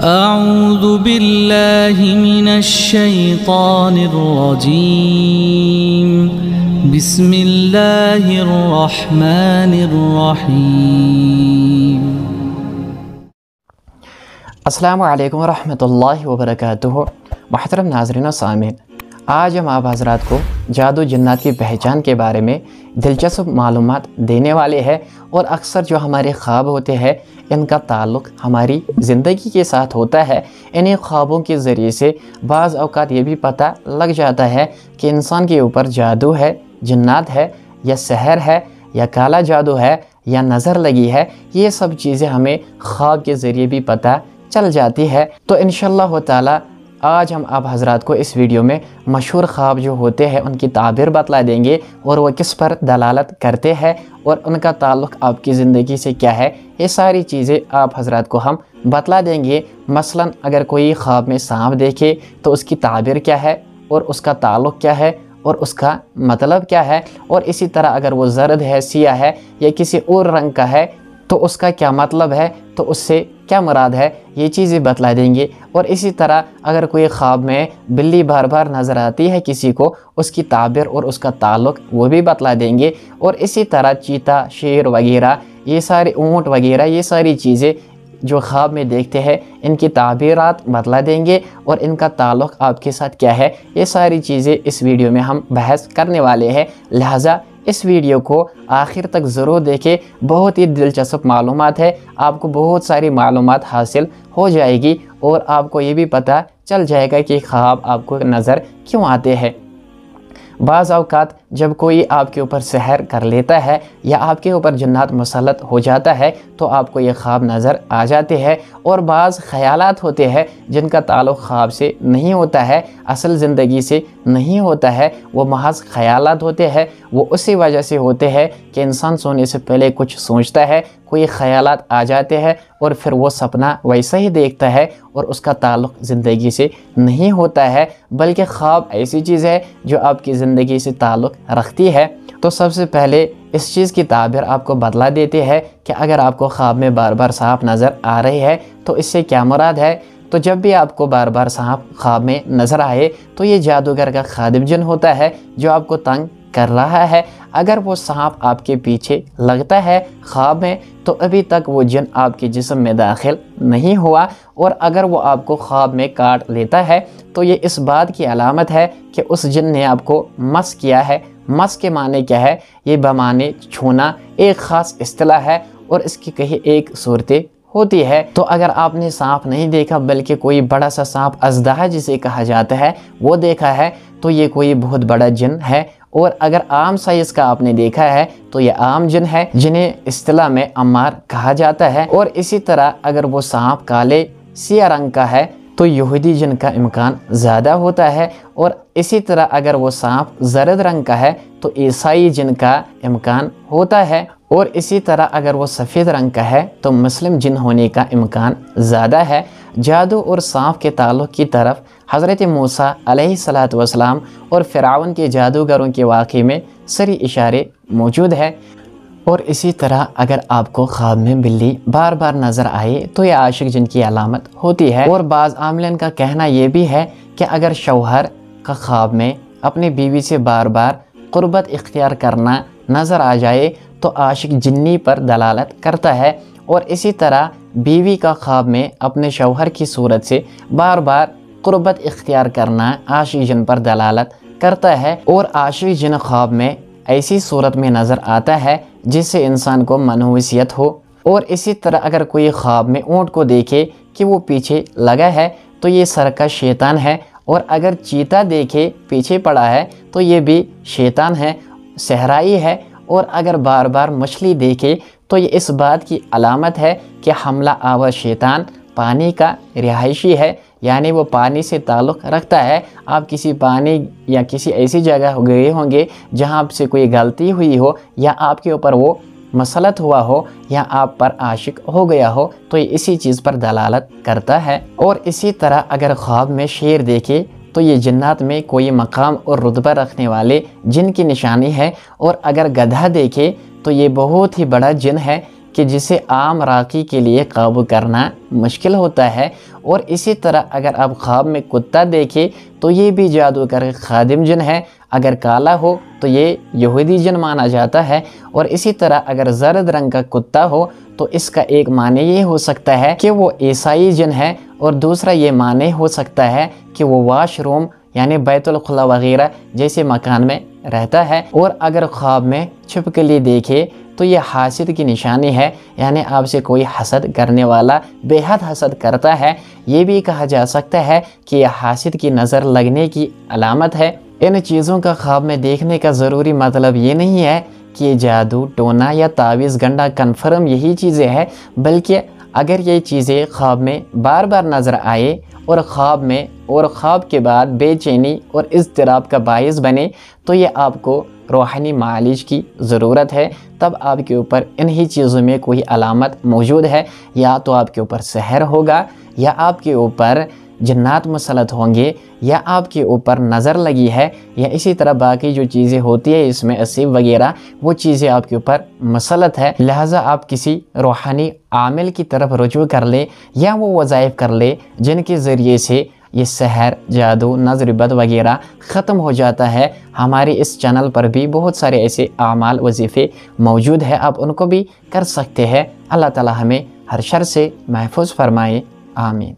أعوذ بالله من الشيطان الرجيم بسم الله الرحمن الرحيم अस्सलामु अलैकुम रहमतुल्लाहि व बरकातुहू। मुहतरम नाज़रीन और सामीन, आज हम आप हज़रात को जादू जिन्नात की पहचान के बारे में दिलचस्प मालूमात देने वाले हैं। और अक्सर जो हमारे ख्वाब होते हैं इनका ताल्लुक़ हमारी ज़िंदगी के साथ होता है। इन्हीं ख्वाबों के ज़रिए से बाज़ औक़ात ये भी पता लग जाता है कि इंसान के ऊपर जादू है, जिन्नात है, या सहर है, या काला जादू है, या नज़र लगी है। ये सब चीज़ें हमें ख्वाब के ज़रिए भी पता चल जाती है। तो इंशाअल्लाह ताला आज हम आप हज़रात को इस वीडियो में मशहूर ख्वाब जो होते हैं उनकी ताबीर बतला देंगे और वो किस पर दलालत करते हैं और उनका ताल्लुक़ आपकी ज़िंदगी से क्या है। ये सारी चीज़ें आप हज़रात को हम बतला देंगे। मसलन अगर कोई ख्वाब में सांप देखे तो उसकी ताबीर क्या है और उसका ताल्लुक़ क्या है और उसका मतलब क्या है। और इसी तरह अगर वो ज़र्द है, सियाह है या किसी और रंग का है तो उसका क्या मतलब है, तो उससे क्या मुराद है, ये चीज़ें बतला देंगे। और इसी तरह अगर कोई ख्वाब में बिल्ली बार बार नज़र आती है किसी को, उसकी ताबीर और उसका ताल्लुक़ वो भी बतला देंगे। और इसी तरह चीता, शेर वगैरह, ये सारे ऊँट वगैरह, ये सारी चीज़ें जो ख्वाब में देखते हैं इनकी ताबीरात बतला देंगे और इनका ताल्लुक़ आपके साथ क्या है। ये सारी चीज़ें इस वीडियो में हम बहस करने वाले हैं, लिहाजा इस वीडियो को आखिर तक ज़रूर देखें। बहुत ही दिलचस्प मालूमात है, आपको बहुत सारी मालूमात हासिल हो जाएगी और आपको ये भी पता चल जाएगा कि ख्वाब आपको नज़र क्यों आते हैं। बाज़ औक़ात जब कोई आपके ऊपर सहर कर लेता है या आपके ऊपर जिन्नात मुसल्लत हो जाता है तो आपको ये ख्वाब नज़र आ जाते हैं। और बाज़ ख़यालात होते हैं जिनका ताल्लुक़ ख्वाब से नहीं होता है, असल ज़िंदगी से नहीं होता है, वो महज़ ख़यालात होते हैं। वो उसी वजह से होते हैं कि इंसान सोने से पहले कुछ सोचता है, कोई ख़यालात आ जाते हैं और फिर वो सपना वैसा ही देखता है और उसका ताल्लुक़ ज़िंदगी से नहीं होता है, बल्कि ख्वाब ऐसी चीज़ है जो आपकी ज़िंदगी से ताल्लुक़ रखती है। तो सबसे पहले इस चीज़ की ताबीर आपको बतला देते हैं कि अगर आपको ख्वाब में बार बार सांप नज़र आ रहे हैं तो इससे क्या मुराद है। तो जब भी आपको बार बार सांप ख्वाब में नज़र आए तो ये जादूगर का खादिम जिन होता है जो आपको तंग कर रहा है। अगर वो सांप आपके पीछे लगता है ख्वाब में तो अभी तक वो जिन आपके जिस्म में दाखिल नहीं हुआ, और अगर वो आपको ख्वाब में काट लेता है तो ये इस बात की अलामत है कि उस जिन ने आपको मस किया है। मस के माने क्या है, ये बमाने छूना एक ख़ास इस्तिलाह है और इसकी कहीं एक सूरतें होती है। तो अगर आपने सांप नहीं देखा बल्कि कोई बड़ा सा सांप, अज़दहा जिसे कहा जाता है, वो देखा है तो ये कोई बहुत बड़ा जिन है। और अगर आम साइज़ का आपने देखा है तो ये आम जिन है जिन्हें इस्तिलाह में अम्मार कहा जाता है। और इसी तरह अगर वो सांप काले सिया रंग का है तो यहूदी जिन का इम्कान ज़्यादा होता है। और इसी तरह अगर वो सांप ज़रद रंग का है तो ईसाई जिन का इम्कान होता है। और इसी तरह अगर वो सफ़ेद रंग का है तो मुस्लिम जिन होने का इम्कान ज़्यादा है। जादू और सांप के ताल्लुक़ की तरफ हज़रत मूसा अलैहिस्सलातु वस्सलाम और फ़िरऔन के जादूगरों के वाक़े में सरी इशारे मौजूद है। और इसी तरह अगर आपको ख्वाब में बिल्ली बार बार नज़र आए तो यह आशिक जिन की अलामत होती है। और बाज़ आमलन का कहना ये भी है कि अगर शौहर का ख्वाब में अपनी बीवी से बार बार क़ुर्बत इख्तियार करना नज़र आ जाए तो आशिक जिन्नी पर दलालत करता है। और इसी तरह बीवी का ख्वाब में अपने शौहर की सूरत से बार बार क़ुर्बत इख्तियार करना आशिक जिन पर दलालत करता है। और आशिक जिन ख्वाब में ऐसी सूरत में नज़र आता है जिससे इंसान को मनहूसियत हो। और इसी तरह अगर कोई ख्वाब में ऊँट को देखे कि वो पीछे लगा है तो ये सरकश शैतान है। और अगर चीता देखे पीछे पड़ा है तो ये भी शैतान है, सहराई है। और अगर बार बार मछली देखे तो ये इस बात की अलामत है कि हमला आवर शैतान पानी का रिहायशी है, यानी वो पानी से ताल्लुक़ रखता है। आप किसी पानी या किसी ऐसी जगह गए होंगे जहाँ आपसे कोई गलती हुई हो या आपके ऊपर वो मसलत हुआ हो या आप पर आशिक हो गया हो तो ये इसी चीज़ पर दलालत करता है। और इसी तरह अगर ख्वाब में शेर देखे तो ये जिन्नात में कोई मकाम और रुतबा रखने वाले जिन की निशानी है। और अगर गधा देखे तो ये बहुत ही बड़ा जिन है کہ جسے عام راقی کے لیے قابو کرنا مشکل ہوتا ہے، اور اسی طرح اگر آپ خواب میں کتا دیکھیں تو یہ بھی جادوگر خادم جن ہے، اگر کالا ہو تو یہ یہودی جن مانا جاتا ہے، اور اسی طرح اگر زرد رنگ کا کتا ہو تو اس کا ایک معنی یہ ہو سکتا ہے کہ وہ عیسائی جن ہے، اور دوسرا یہ معنی ہو سکتا ہے کہ وہ واش روم یعنی بیت الخلا وغیرہ جیسے مکان میں رہتا ہے۔ اور اگر خواب میں چھپکلی دیکھے تو یہ حاسد کی نشانی ہے، یعنی آپ سے کوئی حسد کرنے والا بے حد حسد کرتا ہے۔ یہ بھی کہا جا سکتا ہے کہ یہ حاسد کی نظر لگنے کی علامت ہے۔ ان چیزوں کا خواب میں دیکھنے کا ضروری مطلب یہ نہیں ہے کہ یہ جادو، ٹونا یا تعویذ گنڈا کنفرم یہی چیزیں ہیں، بلکہ اگر یہ چیزیں خواب میں بار بار نظر آئے اور خواب کے بعد بے چینی اور اضطراب کا باعث بنے تو یہ آپ کو روحانی معالج کی ضرورت ہے۔ تب آپ کے اوپر انہی چیزوں میں کوئی علامت موجود ہے، یا تو آپ کے اوپر سحر ہوگا، یا آپ کے اوپر جنات مسلط ہوں گے، یا آپ کے اوپر نظر لگی ہے، یا اسی طرح باقی جو چیزیں ہوتی ہے اس میں اسیب وغیرہ وہ چیزیں آپ کے اوپر مسلط ہے۔ لہٰذا آپ کسی روحانی عامل کی طرف رجوع کر لیں، یا وہ وظائف کر لیں جن کے ذریعے سے یہ سحر، جادو، نظر بد وغیرہ ختم ہو جاتا ہے۔ ہمارے اس چینل پر بھی بہت سارے ایسے اعمال وظیفے موجود ہیں، آپ ان کو بھی کر سکتے ہیں۔ اللہ تعالی ہمیں ہر شر سے محفوظ فرمائے، آمین۔